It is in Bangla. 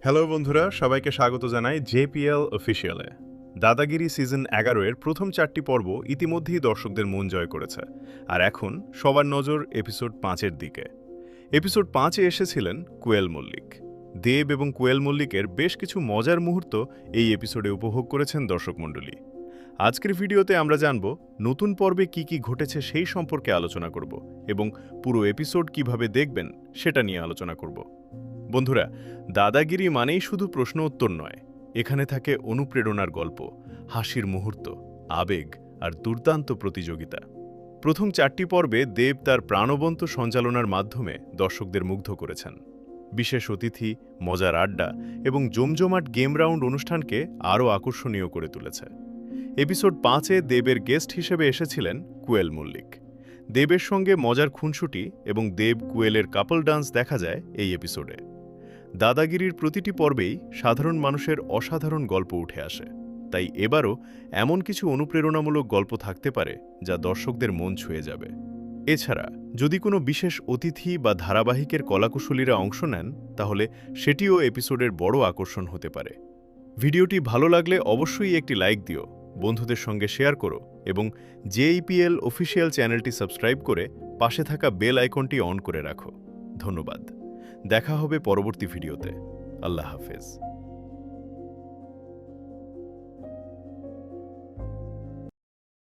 হ্যালো বন্ধুরা, সবাইকে স্বাগত জানাই জেপিএল অফিসিয়ালে। দাদাগিরি সিজন 11 এর প্রথম 4টি পর্ব ইতিমধ্যেই দর্শকদের মন জয় করেছে, আর এখন সবার নজর এপিসোড 5-এর দিকে। এপিসোড 5-এ এসেছিলেন কোয়েল মল্লিক। দেব এবং কোয়েল মল্লিকের বেশ কিছু মজার মুহূর্ত এই এপিসোডে উপভোগ করেছেন দর্শক মণ্ডলী। আজকের ভিডিওতে আমরা জানব নতুন পর্বে কি কি ঘটেছে সেই সম্পর্কে আলোচনা করব এবং পুরো এপিসোড কিভাবে দেখবেন সেটা নিয়ে আলোচনা করব। বন্ধুরা, দাদাগিরি মানেই শুধু প্রশ্ন উত্তর নয়, এখানে থাকে অনুপ্রেরণার গল্প, হাসির মুহূর্ত, আবেগ আর দুর্দান্ত প্রতিযোগিতা। প্রথম 4টি পর্বে দেব তার প্রাণবন্ত সঞ্চালনার মাধ্যমে দর্শকদের মুগ্ধ করেছেন। বিশেষ অতিথি, মজার আড্ডা এবং জমজমাট গেম রাউন্ড অনুষ্ঠানকে আরও আকর্ষণীয় করে তুলেছে। এপিসোড 5-এ দেবের গেস্ট হিসেবে এসেছিলেন কোয়েল মল্লিক। দেবের সঙ্গে মজার খুনসুটি এবং দেব কোয়েলের কাপল ডান্স দেখা যায় এই এপিসোডে। দাদাগিরির প্রতিটি পর্বেই সাধারণ মানুষের অসাধারণ গল্প উঠে আসে, তাই এবারও এমন কিছু অনুপ্রেরণামূলক গল্প থাকতে পারে যা দর্শকদের মন ছুঁয়ে যাবে। এছাড়া যদি কোনো বিশেষ অতিথি বা ধারাবাহিকের কলাকুশলীরা অংশ নেন, তাহলে সেটিও এপিসোডের বড় আকর্ষণ হতে পারে। ভিডিওটি ভালো লাগলে অবশ্যই একটি লাইক দিও, বন্ধুদের সঙ্গে শেয়ার করো এবং জেইপিএল অফিসিয়াল চ্যানেলটি সাবস্ক্রাইব করে পাশে থাকা বেল আইকনটি অন করে রাখো। ধন্যবাদ। দেখা হবে পরবর্তী ভিডিওতে। আল্লাহ হাফেজ।